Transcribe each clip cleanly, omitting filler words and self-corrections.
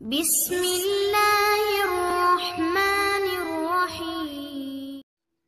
बिस्मिल्लाहिर्रहमानिर्रहीम।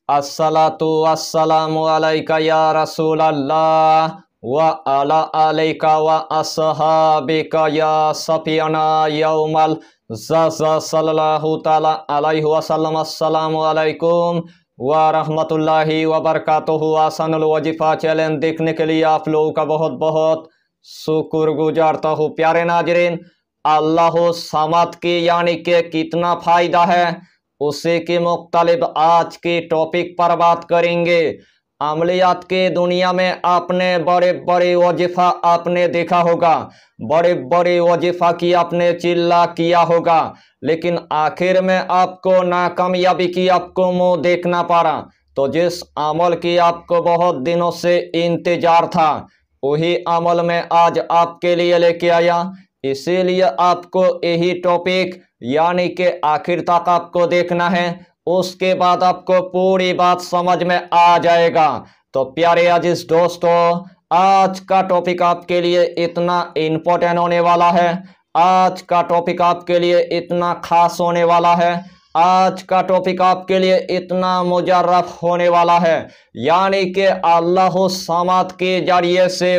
अस्सलातु वस्सलामु अलैका या रसूल अल्लाह व अला अलैका व अस्हाबिका या सफियाना यौमल ज़ज़ सल्लल्लाहु ताला अलैहि वसल्लम। अस्सलामु अलैकुम व रहमतुल्लाहि व बरकातुहु। आसानुल वजीफ़ा चैलेंज देखने के लिए आप लोगों का बहुत बहुत शुक्रगुजारता हूँ। प्यारे नाज़रीन, अल्लाह समद की यानी के कितना फ़ायदा है उसी के मुख्तलिफ आज के टॉपिक पर बात करेंगे। अमलियात के दुनिया में आपने बड़े बड़े वजीफ़ा आपने देखा होगा, बड़े बड़े वजीफ़ा की आपने चिल्ला किया होगा, लेकिन आखिर में आपको नाकामयाबी की आपको मुंह देखना पड़ा। तो जिस अमल की आपको बहुत दिनों से इंतजार था वही अमल में आज आपके लिए लेके आया। इसीलिए आपको यही टॉपिक यानी कि आखिर तक आपको देखना है, उसके बाद आपको पूरी बात समझ में आ जाएगा। तो प्यारे अजीज दोस्तों, आज का टॉपिक आपके लिए इतना इम्पोर्टेंट होने वाला है, आज का टॉपिक आपके लिए इतना खास होने वाला है, आज का टॉपिक आपके लिए इतना मुजर्रफ होने वाला है, यानी कि अल्लाह समद के जरिए से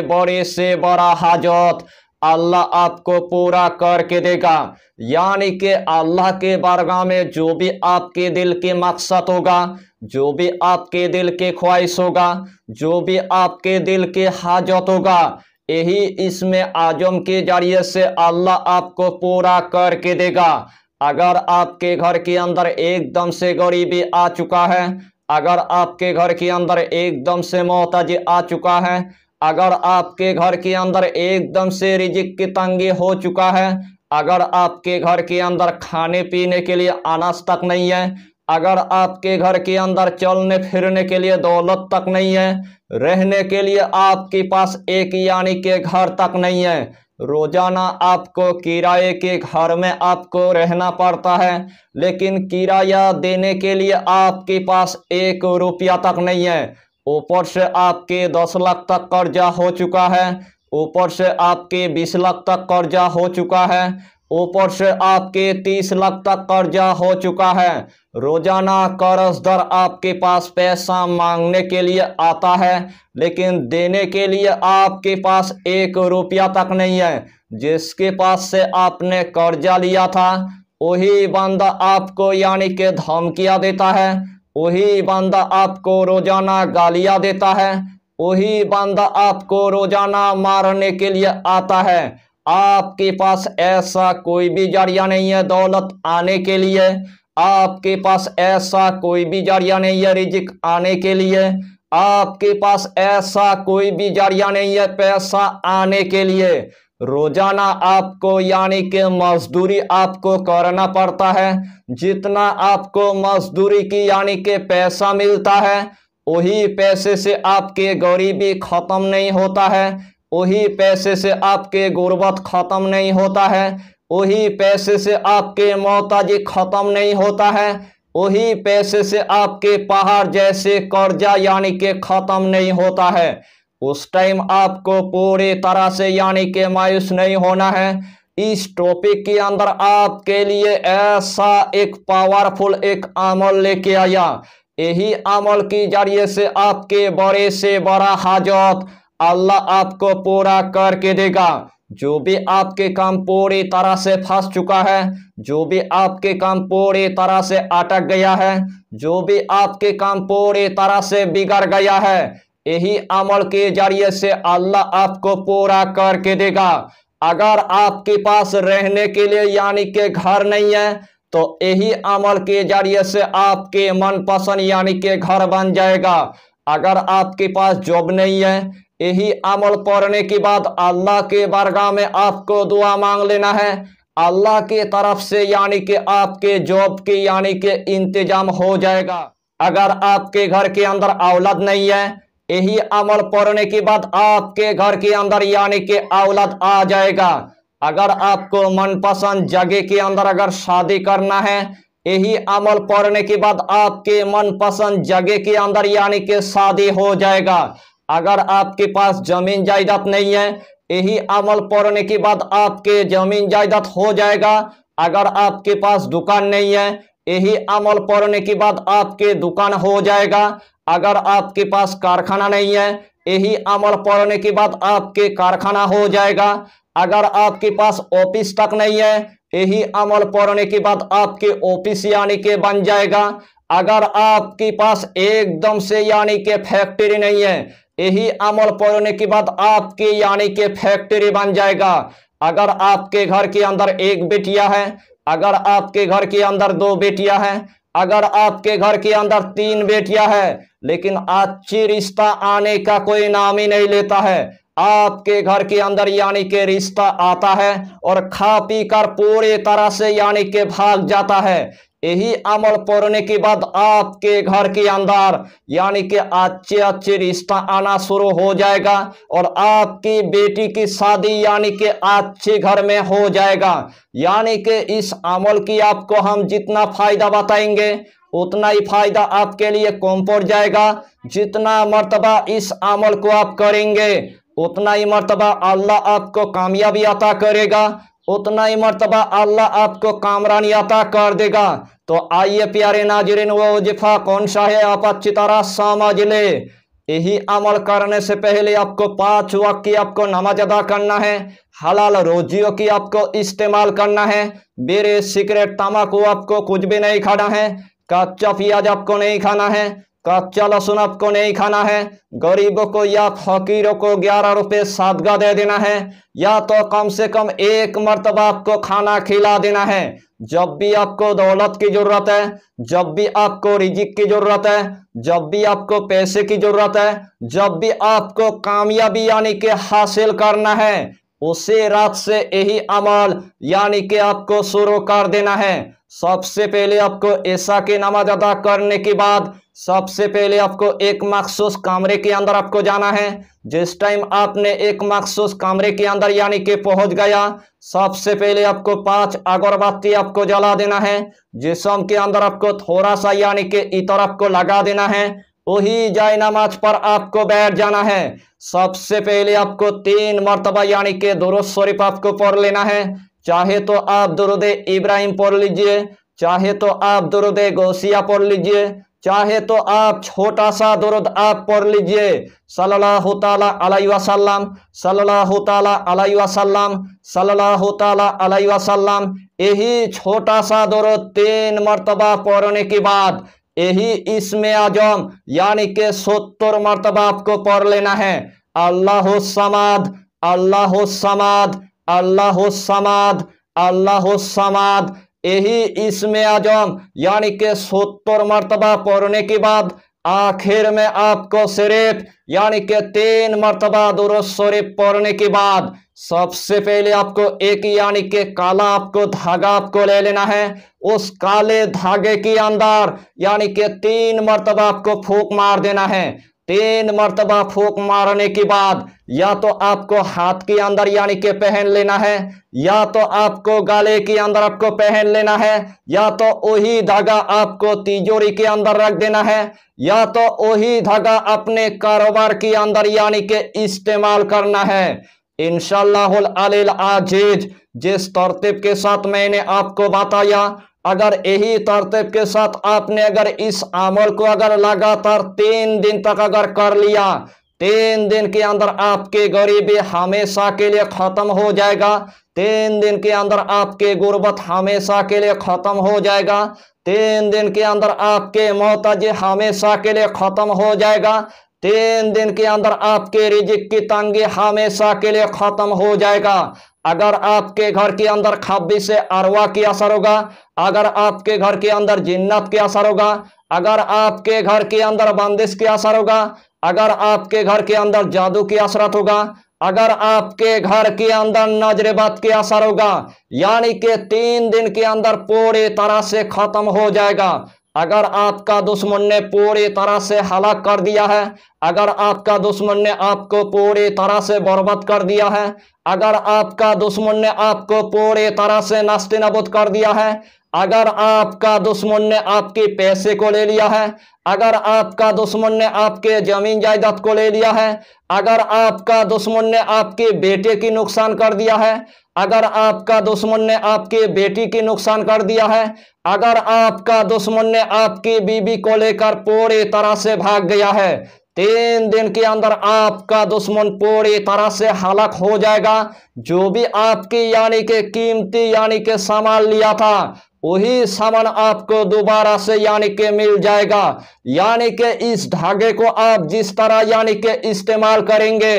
बड़ा हाजत अल्लाह आपको पूरा करके देगा। यानी कि अल्लाह के बारगाह में जो भी आपके दिल के मकसद होगा, जो भी आपके दिल के ख्वाहिश होगा, जो भी आपके दिल के हाजत होगा, यही इसमें आजम के जरिए से अल्लाह आपको पूरा करके देगा। अगर आपके घर के अंदर एकदम से गरीबी आ चुका है, अगर आपके घर के अंदर एकदम से मोहताजी आ चुका है, अगर आपके घर के अंदर एकदम से रिजिक की तंगी हो चुका है, अगर आपके घर के अंदर खाने पीने के लिए अनाज तक नहीं है, अगर आपके घर के अंदर चलने फिरने के लिए दौलत तक नहीं है, रहने के लिए आपके पास एक यानी के घर तक नहीं है, रोजाना आपको किराए के घर में आपको रहना पड़ता है, लेकिन किराया देने के लिए आपके पास 1 रुपया तक नहीं है, ऊपर से आपके 10 लाख तक कर्जा हो चुका है, ऊपर से आपके 20 लाख तक कर्जा हो चुका है, ऊपर से आपके 30 लाख तक कर्जा हो चुका है। रोजाना कर्जदार आपके पास पैसा मांगने के लिए आता है, लेकिन देने के लिए आपके पास 1 रुपया तक नहीं है। जिसके पास से आपने कर्जा लिया था वही बंदा आपको यानी कि धमकियां देता है, वही बंदा आपको रोजाना गालियां देता है, वही बंदा आपको रोजाना मारने के लिए आता है। आपके पास ऐसा कोई भी जरिया नहीं है दौलत आने के लिए, आपके पास ऐसा कोई भी जरिया नहीं है रिजिक आने के लिए, आपके पास ऐसा कोई भी जरिया नहीं है पैसा आने के लिए। रोजाना आपको यानी कि मजदूरी आपको करना पड़ता है। जितना आपको मजदूरी की यानी कि पैसा मिलता है वही पैसे से आपके गरीबी खत्म नहीं होता है, वही पैसे से आपके गुर्बत खत्म नहीं होता है, वही पैसे से आपके मोहताजी खत्म नहीं होता है, वही पैसे से आपके पहाड़ जैसे कर्जा यानी कि खत्म नहीं होता है। उस टाइम आपको पूरी तरह से यानी कि मायूस नहीं होना है। इस टॉपिक के अंदर आपके लिए ऐसा एक पावरफुल एक अमल लेके आया, यही अमल के जरिए से आपके बड़े से बड़ा हाजत अल्लाह आपको पूरा करके देगा। जो भी आपके काम पूरी तरह से फंस चुका है, जो भी आपके काम पूरी तरह से अटक गया है, जो भी आपके काम पूरी तरह से बिगड़ गया है, यही अमल के जरिए से अल्लाह आपको पूरा करके देगा। अगर आपके पास रहने के लिए यानी कि घर नहीं है तो यही अमल के जरिए से आपके मनपसंद यानी कि घर बन जाएगा। अगर आपके पास जॉब नहीं है, यही अमल पढ़ने के बाद अल्लाह के बारगाह में आपको दुआ मांग लेना है, अल्लाह की तरफ से यानी कि आपके जॉब की यानी कि इंतजाम हो जाएगा। अगर आपके घर के अंदर औलाद नहीं है, यही अमल पढ़ने के बाद आपके घर के अंदर यानी कि औलाद आ जाएगा। अगर आपको मनपसंद जगह के अंदर अगर शादी करना है, यही अमल पढ़ने के बाद आपके मनपसंद जगह के अंदर यानी कि शादी हो जाएगा। अगर आपके पास जमीन जायदाद नहीं है, यही अमल पढ़ने के बाद आपके जमीन जायदाद हो जाएगा अगर आपके पास दुकान नहीं है, यही अमल पढ़ने के बाद आपके दुकान हो जाएगा। अगर आपके पास कारखाना नहीं है, यही अमल पढ़ने के बाद आपके कारखाना हो जाएगा। अगर आपके पास ऑफिस तक नहीं है, यही अमल पढ़ने के बाद आपके ऑफिस यानी के बन जाएगा। अगर आपके पास एकदम से यानी के फैक्ट्री नहीं है, यही अमल पढ़ने के बाद आपके यानी के फैक्ट्री बन जाएगा। अगर आपके घर के अंदर एक बेटिया है, अगर आपके घर के अंदर 2 बेटियां हैं, अगर आपके घर के अंदर 3 बेटियां हैं, लेकिन अच्छी रिश्ता आने का कोई नाम ही नहीं लेता है। आपके घर के अंदर यानी के रिश्ता आता है और खा पी कर पूरी तरह से यानी के भाग जाता है। यही अमल पढ़ने के बाद आपके घर के अंदर यानी कि अच्छे अच्छे रिश्ता आना शुरू हो जाएगा और आपकी बेटी की शादी यानी कि अच्छे घर में हो जाएगा। यानी कि इस अमल की आपको हम जितना फायदा बताएंगे उतना ही फायदा आपके लिए कम पड़ जाएगा। जितना मर्तबा इस अमल को आप करेंगे उतना ही मर्तबा अल्लाह आपको कामयाबी अता करेगा, उतना ही मर्तबा अल्लाह आपको कामरानी अता कर देगा। तो आइए प्यारे नाज़रीन, वो वजीफा कौन सा है आप अच्छी तरह समझ ले। यही अमल करने से पहले आपको 5 वक्त की आपको नमाज अदा करना है, हलाल रोजियों की आपको इस्तेमाल करना है, बीड़ी सिगरेट तम्बाकू आपको कुछ भी नहीं खाना है, कच्चा प्याज आपको नहीं खाना है, कच्चा लहसुन आपको नहीं खाना है, गरीबों को या फकीरों को 11 रुपए सदका दे देना है, या तो कम से कम 1 मर्तबा आपको खाना खिला देना है। जब भी आपको दौलत की जरूरत है, जब भी आपको रिजिक की जरूरत है, जब भी आपको पैसे की जरूरत है, जब भी आपको कामयाबी यानी कि हासिल करना है, उसी रात से यही अमल यानी कि आपको शुरू कर देना है। सबसे पहले आपको ऐसा की नमाज अदा करने के बाद सबसे पहले आपको एक मखसूस कमरे के अंदर आपको जाना है। जिस टाइम आपने एक मखसूस कमरे के अंदर यानी कि पहुंच गया, सबसे पहले आपको 5 अगरबत्ती आपको जला देना है। जिस्म के अंदर आपको थोड़ा सा यानी कि इतर आपको लगा देना है। वही जाए नमाज पर आपको बैठ जाना है। सबसे पहले आपको 3 मरतबा यानी कि दुरूद शरीफ आपको पढ़ लेना है। चाहे तो आप दुरूद इब्राहिम पढ़ लीजिए, चाहे तो आप दुरूद गौसिया पढ़ लीजिए, चाहे तो आप छोटा सा दुरूद आप पढ़ लीजिए, सल्लल्लाहु ताला अलैहि वसल्लम, सल्लल्लाहु ताला अलैहि वसल्लम, सल्लल्लाहु ताला अलैहि वसल्लम। यही छोटा सा दुरूद 3 मरतबा पढ़ने के बाद यही इस्मे आजम यानी के 70 मरतबा आपको पढ़ लेना है। अल्लाहु समाद, अल्लाहु समाद, अल्लाहु समाद, अल्लाहु समाद। यही इस्मे आजम यानी के 70 मरतबा पढ़ने के बाद आखिर में आपको सिर्फ यानी के 3 मरतबा दुरूद शरीफ पढ़ने के बाद सबसे पहले आपको एक यानी के काला आपको धागा आपको ले लेना है। उस काले धागे के अंदर यानी के 3 मरतबा आपको फूंक मार देना है। 3 मरतबा फूंक मारने के बाद या तो आपको हाथ के अंदर यानी के पहन लेना है, या तो आपको गले के अंदर आपको पहन लेना है, या तो वही धागा आपको तिजोरी के अंदर रख देना है, या तो वही धागा अपने कारोबार के अंदर यानी के इस्तेमाल करना है। इंशाअल्लाहुल अलील अजीज जिस तरतीब के साथ मैंने आपको बताया, अगर यही तरतीब के साथ आपने अगर इस अमल को अगर लगातार 3 दिन तक अगर कर लिया, 3 दिन के अंदर आपके गरीबी हमेशा के लिए खत्म हो जाएगा। 3 दिन के अंदर आपके गुर्बत हमेशा के लिए खत्म हो जाएगा। 3 दिन के अंदर आपके मोहताजी हमेशा के लिए खत्म हो जाएगा। 3 दिन के अंदर आपके रिजिक की तंगी हमेशा के लिए खत्म हो जाएगा। अगर आपके घर के अंदर खब्बी से अरवा की असर होगा, अगर आपके घर के अंदर जिन्नत के असर होगा, अगर आपके घर के अंदर बंदिश के असर होगा, अगर आपके घर के अंदर जादू की असरत होगा, अगर आपके घर के अंदर नजरबद के असर होगा, यानी कि 3 दिन के अंदर पूरी तरह से खत्म हो जाएगा। अगर आपका दुश्मन ने पूरी तरह से हलाक कर दिया है, अगर आपका दुश्मन ने आपको पूरी तरह से बर्बाद कर दिया है, अगर आपका दुश्मन ने आपको पूरी तरह से नस्ते नबूद कर दिया है, अगर आपका दुश्मन ने आपके पैसे को ले लिया है, अगर आपका दुश्मन ने आपके जमीन जायदाद को ले लिया है, अगर आपका दुश्मन ने आपके बेटे की नुकसान कर दिया है, अगर आपका दुश्मन ने आपके बेटी की नुकसान कर दिया है, अगर आपका दुश्मन ने आपकी बीबी को लेकर पूरी तरह से भाग गया है, 3 दिन के अंदर आपका दुश्मन पूरी तरह से हलाक हो जाएगा। जो भी आपकी यानी के कीमती यानी के सामान लिया था, वही सामान आपको दोबारा से यानी के मिल जाएगा। यानी के इस धागे को आप जिस तरह यानी के इस्तेमाल करेंगे,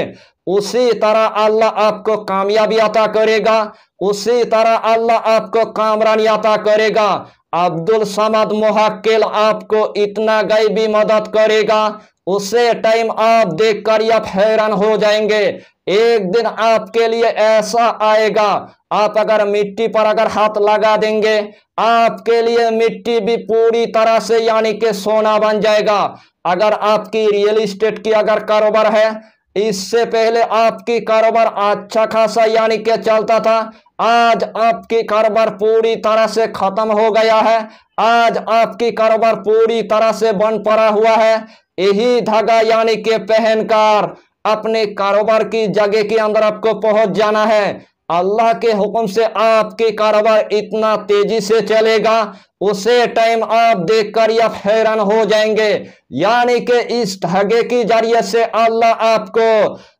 उसी तरह अल्लाह आपको कामयाबी अता करेगा, उसी तरह अल्लाह आपको कामरानी अता करेगा। अब्दुल समद मुहक्किल आपको इतना गैबी मदद करेगा, उसे टाइम आप देखकर आप हैरान हो जाएंगे। एक दिन आपके लिए ऐसा आएगा, आप अगर मिट्टी पर अगर हाथ लगा देंगे, आपके लिए मिट्टी भी पूरी तरह से यानी कि सोना बन जाएगा। अगर आपकी रियल एस्टेट की अगर कारोबार है, इससे पहले आपकी कारोबार अच्छा खासा यानी कि चलता था, आज आपकी कारोबार पूरी तरह से खत्म हो गया है, आज आपकी कारोबार पूरी तरह से बंद पड़ा हुआ है। यही धागा यानी कि पहनकर अपने कारोबार की जगह के अंदर आपको पहुंच जाना है। अल्लाह के हुक्म से आपके कारोबार इतना तेजी से चलेगा, उसे टाइम आप देखकर आप हैरान हो जाएंगे। यानी कि इस धागे की जरिए से अल्लाह आपको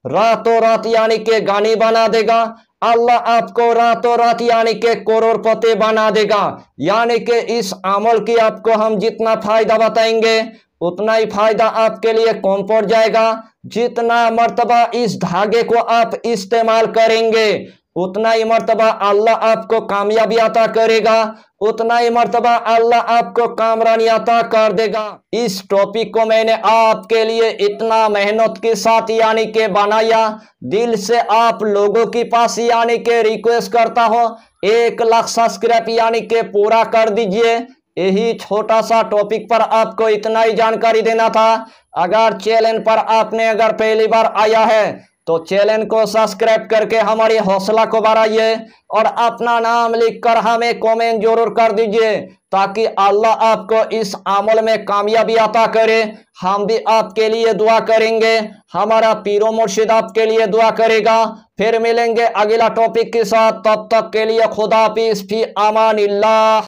रातों रात यानी कि गानी बना देगा, अल्लाह आपको रातों रात यानी कि करोड़पति बना देगा। यानी कि इस अमल की आपको हम जितना फायदा बताएंगे, उतना ही फायदा आपके लिए कम पड़ जाएगा। जितना मर्तबा इस धागे को आप इस्तेमाल करेंगे, उतना ही मर्तबा अल्लाह आपको कामयाबी अता करेगा, उतना ही मर्तबा अल्लाह आपको कामरानी अता कर देगा। इस टॉपिक को मैंने आपके लिए इतना मेहनत के साथ यानी के बनाया, दिल से आप लोगों के पास यानी के रिक्वेस्ट करता हूं, 1 लाख सब्सक्राइब यानी के पूरा कर दीजिए। यही छोटा सा टॉपिक पर आपको इतना ही जानकारी देना था। अगर चैनल पर आपने अगर पहली बार आया है, तो चैनल को सब्सक्राइब करके हमारी हौसला को बढ़ाइए और अपना नाम लिखकर हमें कमेंट जरूर कर दीजिए, ताकि अल्लाह आपको इस अमल में कामयाबी अता करे। हम भी आपके लिए दुआ करेंगे, हमारा पीरो मुर्शिद आपके लिए दुआ करेगा। फिर मिलेंगे अगला टॉपिक के साथ, तब तक के लिए खुदा हाफिज़, फी अमानिल्लाह।